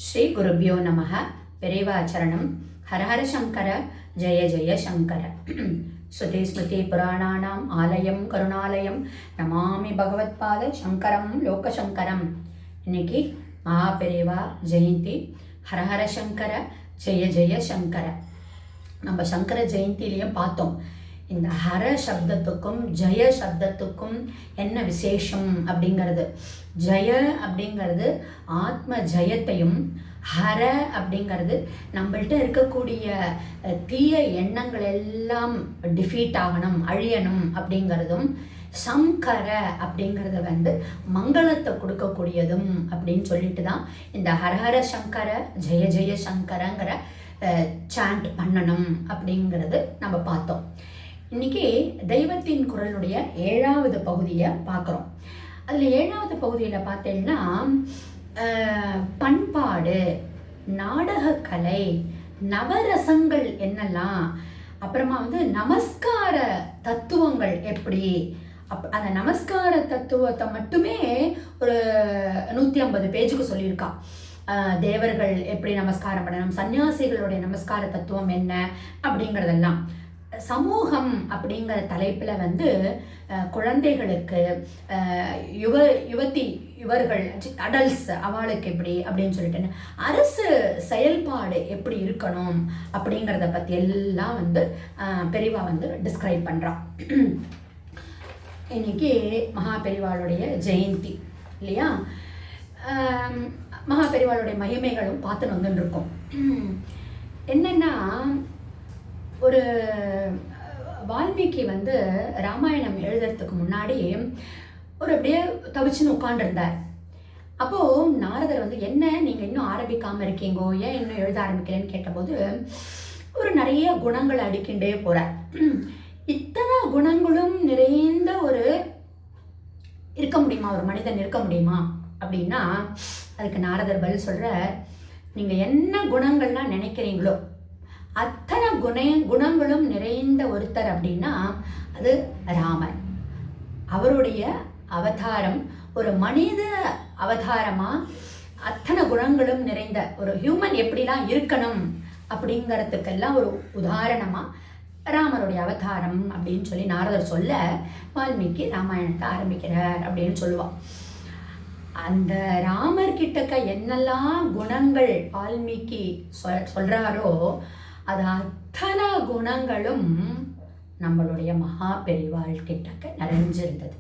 ஸ்ரீ குருபியோ நமக. பெரியவாச்சரணம். ஹரஹர சங்கர ஜெய ஜெய சங்கர. ஸ்ருதி ஸ்மிருதி புராணானாம் ஆலயம் கருணாலயம் நமாமி பகவத்பாத சங்கரம் லோகசங்கரம். இன்னைக்கு மகா பெரியவா ஜெயந்தி. ஹரஹர சங்கர ஜெய ஜெய சங்கர. நம்ம சங்கர ஜெயந்திலையும் பார்த்தோம், இந்த ஹர சப்தத்துக்கும் ஜெய சப்தத்துக்கும் என்ன விசேஷம் அப்படிங்கிறது. ஜெய அப்படிங்கிறது ஆத்ம ஜெயத்தையும், ஹர அப்படிங்கிறது நம்மள்கிட்ட இருக்கக்கூடிய தீய எண்ணங்கள் எல்லாம் டிஃபீட் ஆகணும், அழியணும் அப்படிங்கிறதும், சங்கர அப்படிங்கிறத மங்களத்தை கொடுக்கக்கூடியதும் அப்படின்னு சொல்லிட்டு தான் இந்த ஹரஹர சங்கர ஜெய ஜெய சங்கரங்கிற சாண்ட் பண்ணணும் அப்படிங்கிறது நம்ம பார்த்தோம். இன்னைக்கு தெய்வத்தின் குரலுடைய 7வது பகுதியை பார்க்குறோம். அதில் 7வது பகுதியில் பார்த்தீங்கன்னா பண்பாடு, நாடகக்கலை, நவரசங்கள் என்னெல்லாம், அப்புறமா நமஸ்கார தத்துவங்கள் எப்படி, அந்த நமஸ்கார தத்துவத்தை மட்டுமே ஒரு 150 பேஜுக்கு சொல்லியிருக்கா. தேவர்கள் எப்படி நமஸ்காரம் பண்ணணும், சன்னியாசிகளுடைய நமஸ்கார தத்துவம் என்ன அப்படிங்கிறதெல்லாம். சமூகம் அப்படிங்கிற தலைப்பில் குழந்தைகளுக்கு, யுவர்கள் அடல்ட்ஸ் அவளுக்கு எப்படி அப்படின்னு சொல்லிட்டு, அரசு செயல்பாடு எப்படி இருக்கணும் அப்படிங்கிறத பற்றி எல்லாம் பெரியவா டிஸ்கிரைப் பண்ணுறான். இன்னைக்கு மகா பெரியவாளுடைய ஜெயந்தி இல்லையா? மகா பெரியவாளுடைய மகிமைகளும் பார்த்துன்னு வந்துருக்கோம். என்னென்னா, ஒரு வால்மீகி ராமாயணம் எழுதுறதுக்கு முன்னாடி ஒரு அப்படியே தவிச்சுன்னு உட்காண்டிருந்தார். அப்போது நாரதர் என்ன நீங்கள் இன்னும் ஆரம்பிக்காமல் இருக்கீங்கோ, ஏன் இன்னும் எழுத ஆரம்பிக்கலன்னு கேட்டபோது, ஒரு நிறைய குணங்கள் அடிக்கின்றே போகிறார். இத்தனை குணங்களும் நிறைந்த ஒரு இருக்க முடியுமா, ஒரு மனிதன் இருக்க முடியுமா அப்படின்னா, அதுக்கு நாரதர் பதில் சொல்கிறார், நீங்கள் என்ன குணங்கள்லாம் நினைக்கிறீங்களோ அத்தனை குணங்களும் நிறைந்த ஒருத்தர் அப்படின்னா அது ராமர். அவருடைய அவதாரம் ஒரு மனித அவதாரமா, அத்தனை குணங்களும் நிறைந்த ஒரு ஹியூமன் எப்படிலாம் இருக்கணும் அப்படிங்கிறதுக்கெல்லாம் ஒரு உதாரணமா ராமருடைய அவதாரம் அப்படின்னு சொல்லி நாரதர் சொல்ல, வால்மீகி ராமாயணத்தை ஆரம்பிக்கிறார் அப்படின்னு சொல்லுவான். அந்த ராமர் கிட்டக்க என்னெல்லாம் குணங்கள் வால்மீகி சொல்றாரோ அது அத்தனை குணங்களும் நம்மளுடைய மகா பெரிவாள் கிட்டக்க நிறைஞ்சிருந்தது.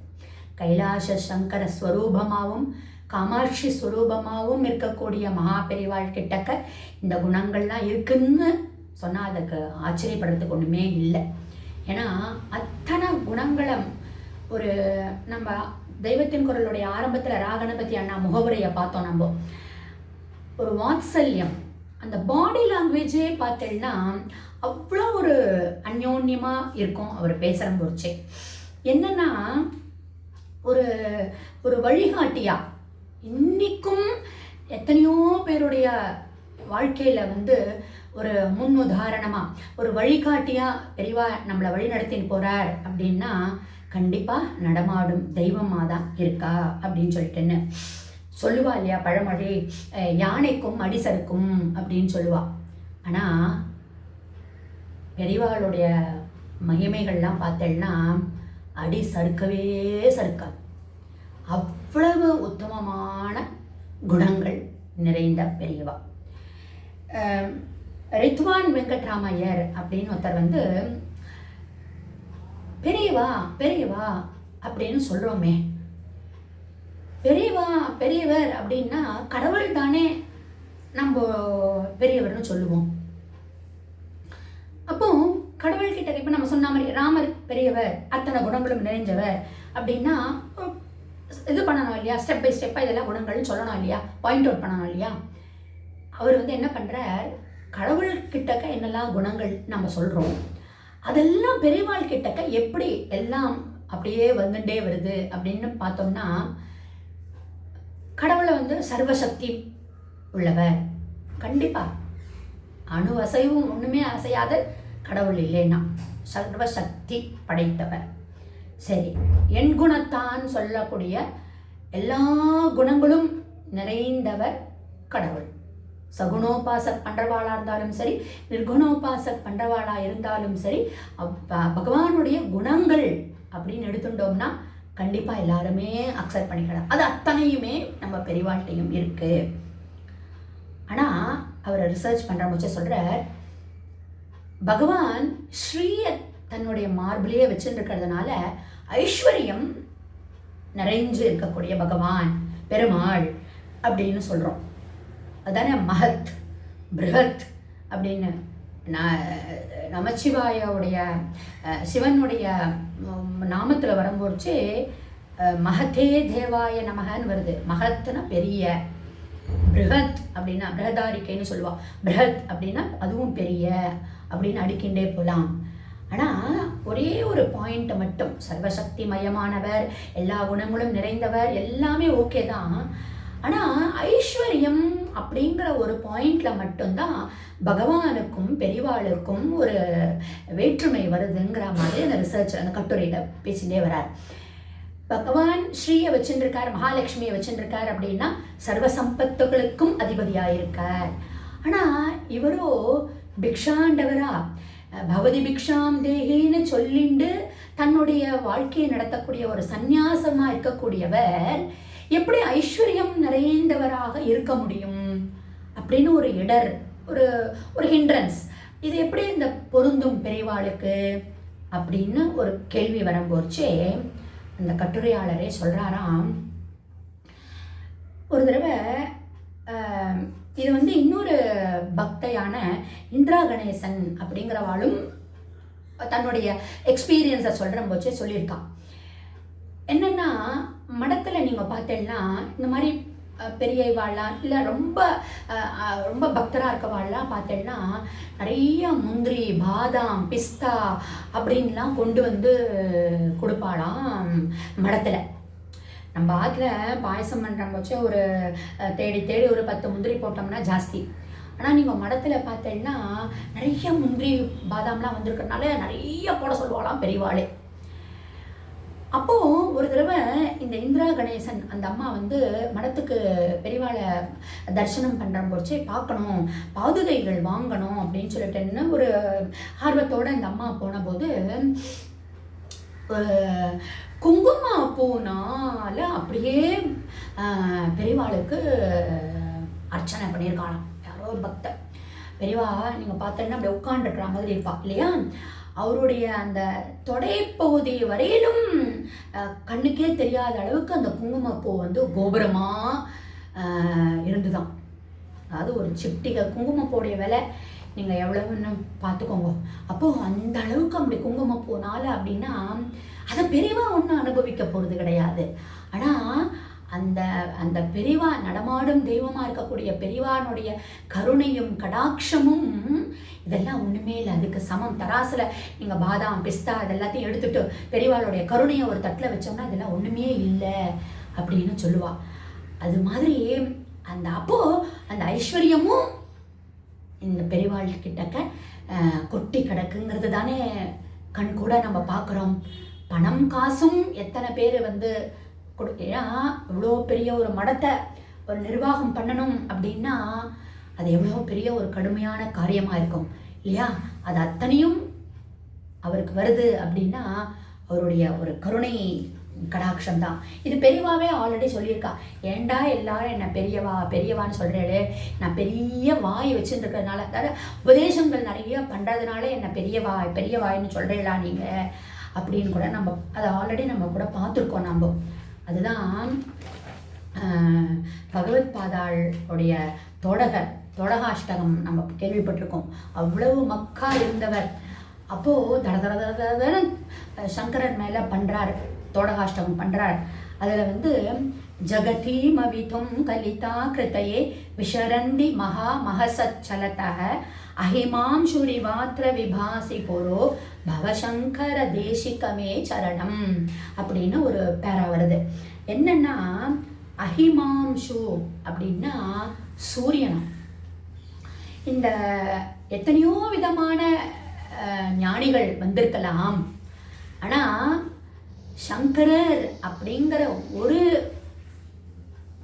கைலாச சங்கர ஸ்வரூபமாகவும் காமாட்சி ஸ்வரூபமாகவும் இருக்கக்கூடிய மகா பெரிவாள் கிட்டக்க இந்த குணங்கள்லாம் இருக்குன்னு சொன்னால் அதுக்கு ஆச்சரியப்படுறதுக்கு ஒன்றுமே இல்லை. ஏன்னா அத்தனை குணங்களும் ஒரு நம்ம தெய்வத்தின் குரலுடைய ஆரம்பத்தில் ராகணபதி அண்ணா முகவுரையை பார்த்தோம். நம்ம ஒரு வாத்சல்யம், அந்த பாடி லாங்குவேஜே பார்த்தேன்னா அவ்வளோ ஒரு அந்யோன்யமாக இருக்கும் அவர் பேசுகிற போச்சே. என்னன்னா ஒரு ஒரு வழிகாட்டியா, இன்னைக்கும் எத்தனையோ பேருடைய வாழ்க்கையில் ஒரு முன்னுதாரணமாக ஒரு வழிகாட்டியாக பெரியவா நம்மளை வழி நடத்தின்னு போகிறார் அப்படின்னா கண்டிப்பாக நடமாடும் தெய்வமாக தான் இருக்கா அப்படின்னு சொல்லிட்டுன்னு சொல்லுவா இல்லையா பழமொழி, யானைக்கும் அடிசருக்கும் அப்படின்னு சொல்லுவா. ஆனால் பெரியவாளுடைய மகிமைகள்லாம் பார்த்தேன்னா அடி சறுக்கவே சறுக்காது. அவ்வளவு உத்தமமான குணங்கள் நிறைந்த பெரியவா. ரித்வான் வெங்கட்ராமையர் அப்படின்னு ஒருத்தர் பெரியவா பெரியவா அப்படின்னு சொல்கிறோமே, பெரியவா பெரியவர் அப்படின்னா கடவுள் தானே நம்ம பெரியவர்னு சொல்லுவோம். அப்போ கடவுள்கிட்ட இப்போ நம்ம சொன்ன மாதிரி ராமர் பெரியவர், அத்தனை குணங்களும் நிறைஞ்சவர் அப்படின்னா இது பண்ணணும் இல்லையா, ஸ்டெப் பை ஸ்டெப்பாக இதெல்லாம் குணங்கள்னு சொல்லணும் இல்லையா, பாயிண்ட் அவுட் பண்ணணும் இல்லையா. அவர் என்ன பண்ணுறார், கடவுள்கிட்டக்க என்னெல்லாம் குணங்கள் நம்ம சொல்கிறோம் அதெல்லாம் பெரியவாள் கிட்டக்க எப்படி எல்லாம் அப்படியே வந்துட்டே வருது அப்படின்னு பார்த்தோம்னா, கடவுளை சர்வசக்தி உள்ளவர், கண்டிப்பாக அணு அசைவும் ஒன்றுமே அசையாத கடவுள் இல்லைன்னா சர்வசக்தி படைத்தவர். சரி, என் குணத்தான் சொல்லக்கூடிய எல்லா குணங்களும் நிறைந்தவர் கடவுள். சகுணோபாசக் பண்றவாளா இருந்தாலும் சரி, நிர்குணோபாசக் பண்றவாளா இருந்தாலும் சரி, பகவானுடைய குணங்கள் அப்படின்னு எடுத்துட்டோம்னா கண்டிப்பா எல்லாருமே அக்செப்ட் பண்ணிக்கலாம். அது அத்தனையுமே நம்ம பெரியவாழ்கிட்டையும் இருக்கு. ஆனா அவர் ரிசர்ச் பண்ற போது சொல்றார், பகவான் ஸ்ரீய தன்னுடைய மார்பிலேயே வச்சுருக்கிறதுனால ஐஸ்வர்யம் நிறைஞ்சு இருக்கக்கூடிய பகவான் பெருமாள் அப்படின்னு சொல்றோம். அதானே மகத் பிருஹத் அப்படின்னு. நமச்சிவாயோடைய சிவனுடைய நாமத்துல வரும்போது மகத்தே தேவாய நமகன்னு வருது. மகத்னா பெரிய, பிருஹத் அப்படின்னா பிரகதாரிக்கைன்னு சொல்லுவா. பிருஹத் அப்படின்னா அதுவும் பெரிய அப்படின்னு அடிக்கின்றே போகலாம். ஆனால் ஒரே ஒரு பாயிண்ட் மட்டும், சர்வசக்தி மயமானவர், எல்லா குணங்களும் நிறைந்தவர், எல்லாமே ஓகே தான். ஆனால் ஐஸ்வர்யம் அப்படிங்கிற ஒரு பாயிண்ட்ல மட்டும்தான் பகவானுக்கும் பெரிவாளுக்கும் ஒரு வேற்றுமை வருதுங்கிற மாதிரி அந்த ரிசர்ச் அந்த கட்டுரையில் பேசிகிட்டே வரார். பகவான் ஸ்ரீயை வச்சுருக்கார், மகாலட்சுமியை வச்சுருக்கார் அப்படின்னா சர்வ சம்பத்துகளுக்கும் அதிபதியாயிருக்கார். ஆனால் இவரோ பிக்ஷாண்டவரா, பவதி பிக்ஷாம் தேகின்னு சொல்லிண்டு தன்னுடைய வாழ்க்கையை நடத்தக்கூடிய ஒரு சந்நியாசமா இருக்கக்கூடியவர் எப்படி ஐஸ்வர்யம் நிறைந்தவராக இருக்க முடியும் அப்படின்னு ஒரு இடர், ஒரு ஹிண்ட்ரன்ஸ். இது எப்படி இந்த பொருந்தும் பெரியவாளுக்கு அப்படின்னு ஒரு கேள்வி வரும்போச்சே அந்த கட்டுரையாளரே சொல்றாராம், ஒரு தடவை இது இன்னொரு பக்தையான இந்திரா கணேசன் அப்படிங்கிறவாளும் தன்னுடைய எக்ஸ்பீரியன்ஸை சொல்கிற போச்சே சொல்லியிருக்கான். என்னென்னா, மடத்தில் நீங்கள் பார்த்தேன்னா இந்த மாதிரி பெரியவாள்லாம் இல்லை ரொம்ப ரொம்ப பக்தராக இருக்கவாள்லாம் பார்த்தேன்னா நிறைய முந்திரி, பாதாம், பிஸ்தா அப்படின்லாம் கொண்டு வந்து கொடுப்பாளாம் மடத்தில். நம்ம ஆற்றுல பாயசம் பண்ணுற போச்சு ஒரு தேடி தேடி ஒரு 10 முந்திரி போட்டோம்னா ஜாஸ்தி. ஆனால் நீங்கள் மடத்தில் பார்த்தேன்னா நிறைய முந்திரி பாதாம்லாம் வந்திருக்கிறதுனால நிறைய போட சொல்லுவாளாம் பெரியவாளே. அப்போது ஒரு தடவை இந்த இந்திரா கணேசன் அந்த அம்மா மடத்துக்கு பெரியவாளை தரிசனம் பண்ணுற போச்சு பார்க்கணும், பாதுகைகள் வாங்கணும் அப்படின்னு சொல்லிட்டுன்னு ஒரு ஆர்வத்தோடு இந்த அம்மா போன போது குங்கும பூனால அப்படியே பெரியவாளுக்கு அர்ச்சனை பண்ணியிருக்காளாம். யாரோ ஒரு பக்தர் பெரியவா நீங்கள் பார்த்தோன்னா அப்படி உட்காந்துருக்கிற மாதிரி இருப்பா இல்லையா, அவருடைய அந்த தொடைப்பகுதி வரையிலும் கண்ணுக்கே தெரியாத அளவுக்கு அந்த குங்குமப்பூ கோபுரமாக இருந்துதான். அதாவது ஒரு சிட்டிகை குங்குமப்பூடைய விலை நீங்கள் எவ்வளவுன்னு பார்த்துக்கோங்க. அப்போது அந்த அளவுக்கு அப்படி குங்குமப்பூனால அப்படின்னா அதை பெரியவா ஒன்றும் அனுபவிக்க போகிறது கிடையாது. ஆனால் அந்த அந்த பெரியவா நடமாடும் தெய்வமாக இருக்கக்கூடிய பெரியவானுடைய கருணையும் கடாட்சமும் இதெல்லாம் ஒன்றுமே இல்லை, அதுக்கு சமம். தராசில் நீங்கள் பாதாம், பிஸ்தா இதெல்லாத்தையும் எடுத்துட்டு பெரியவாளுடைய கருணையை ஒரு தட்டில் வச்சோம்னா இதெல்லாம் ஒன்றுமே இல்லை அப்படின்னு சொல்லுவா. அது மாதிரி அந்த அப்போது அந்த ஐஸ்வர்யமும் இந்த பெரியவாள் கிட்டக்க கொட்டி கிடக்குங்கிறது தானே கண் கூட நம்ம பார்க்குறோம். பணம் காசும் எத்தனை பேர் கொடுக்கா, இவ்வளோ பெரிய ஒரு மடத்தை ஒரு நிர்வாகம் பண்ணணும் அப்படின்னா அது எவ்வளோ பெரிய ஒரு கடுமையான காரியமாக இருக்கும் இல்லையா. அது அத்தனையும் அவருக்கு வருது அப்படின்னா அவருடைய ஒரு கருணை கடாட்சம் தான். இது பெரியவாவே ஆல்ரெடி சொல்லியிருக்கா. ஏண்டா எல்லாரும் என்ன பெரியவா பெரியவான்னு சொல்கிறேளே, நான் பெரிய வாய் வச்சுருக்கிறதுனால, அதாவது உபதேசங்கள் நிறைய பண்ணுறதுனால என்ன பெரியவாய்ன்னு சொல்கிறீங்களா நீங்கள் அப்படின்னு கூட நம்ம அதை ஆல்ரெடி நம்ம கூட பார்த்துருக்கோம். நம்ம அதுதான் பகவத் பாதாள் உடைய தோடகாஷ்டகம் நம்ம கேள்விப்பட்டிருக்கோம். அவ்வளவு மக்கா இருந்தவர். அப்போது தட சங்கரன் மேலே பண்ணுறார், தோடகாஷ்டகம் பண்ணுறார். அதில் ஜகதீமவிதும் கலிதா கிருத்தையே விஷரண்டி மகசச்சலதः அஹிமாம் சுரிவாத்திர விபாசி பொரோ பவசங்கர தேசிகமே சரணம் அப்படின்னு ஒரு பேரா வருது. என்னன்னா அஹிமாம்சு அப்படின்னா சூரியனம். இந்த எத்தனையோ விதமான ஞானிகள் வந்திருக்கலாம், ஆனால் சங்கரர் அப்படிங்கிற ஒரு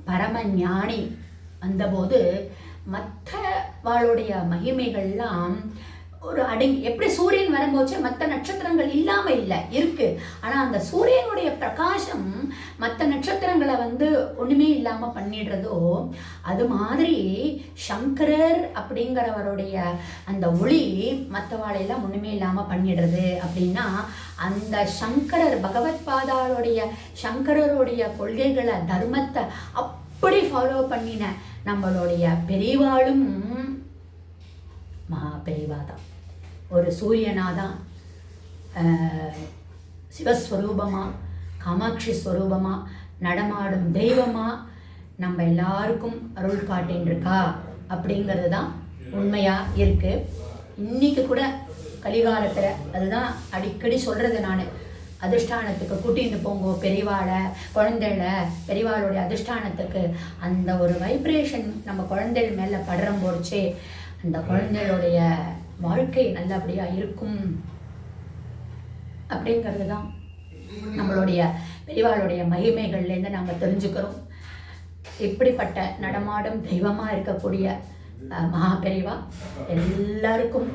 பரம ஞானி வந்தபோது மற்றவாளுடைய மகிமைகள்லாம் ஒரு அடங்கி, எப்படி சூரியன் வரும்போச்சு மற்ற நட்சத்திரங்கள் இல்லாம இல்லை, இருக்கு. ஆனா அந்த சூரியனுடைய பிரகாசம் மற்ற நட்சத்திரங்களை ஒண்ணுமே இல்லாம பண்ணிடுறதோ அது மாதிரி சங்கரர் அப்படிங்கிறவருடைய அந்த ஒளி மற்றவாளையெல்லாம் ஒண்ணுமே இல்லாம பண்ணிடுறது. அப்படின்னா அந்த சங்கரர் பகவத் பாதாளுடைய சங்கரருடைய கொள்கைகளை தர்மத்தை அப்படி ஃபாலோ பண்ணின நம்மளுடைய பெரியவாளும் மகா பெரியவாதான், ஒரு சூரியனாதான், சிவஸ்வரூபமா காமாட்சி ஸ்வரூபமா நடமாடும் தெய்வமா நம்ம எல்லாருக்கும் அருள் காட்டின்றிருக்கா அப்படிங்கிறது தான் உண்மையா இருக்கு. இன்னைக்கு கூட கலிகாலத்துல அதுதான் அடிக்கடி சொல்றது நான், அதிஷ்டானத்துக்கு கூட்டிட்டு போங்கோ பெரியவாளை, குழந்தைகளை, பெரியவாளுடைய அதிஷ்டானத்துக்கு அந்த ஒரு வைப்ரேஷன் நம்ம குழந்தைகள் மேலே படுற போச்சே அந்த குழந்தைகளுடைய வாழ்க்கை நல்லபடியாக இருக்கும் அப்படிங்கிறது தான் நம்மளுடைய பெரியவாளுடைய மகிமைகள்லேருந்து நாங்கள் தெரிஞ்சுக்கிறோம். இப்படிப்பட்ட நடமாடும் தெய்வமாக இருக்கக்கூடிய மகா பெரியவா எல்லாருக்கும்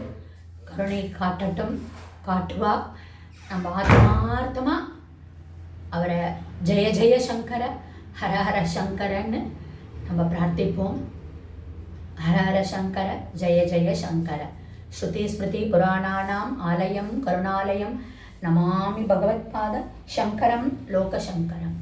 கருணை காட்டட்டும், காட்டுவா. நம்ம ஆத்மார்த்தமாக அவரை ஜெய ஜெய சங்கர ஹர ஹர சங்கரன்னு நம்ம பிரார்த்திப்போம். ஹர ஹர சங்கர ஜெய ஜெய சங்கர. ஸ்ருதி ஸ்மிருதி புராணானாம் ஆலயம் கருணாலயம் நமாமி பகவத்பாத சங்கரம் லோகசங்கரம்.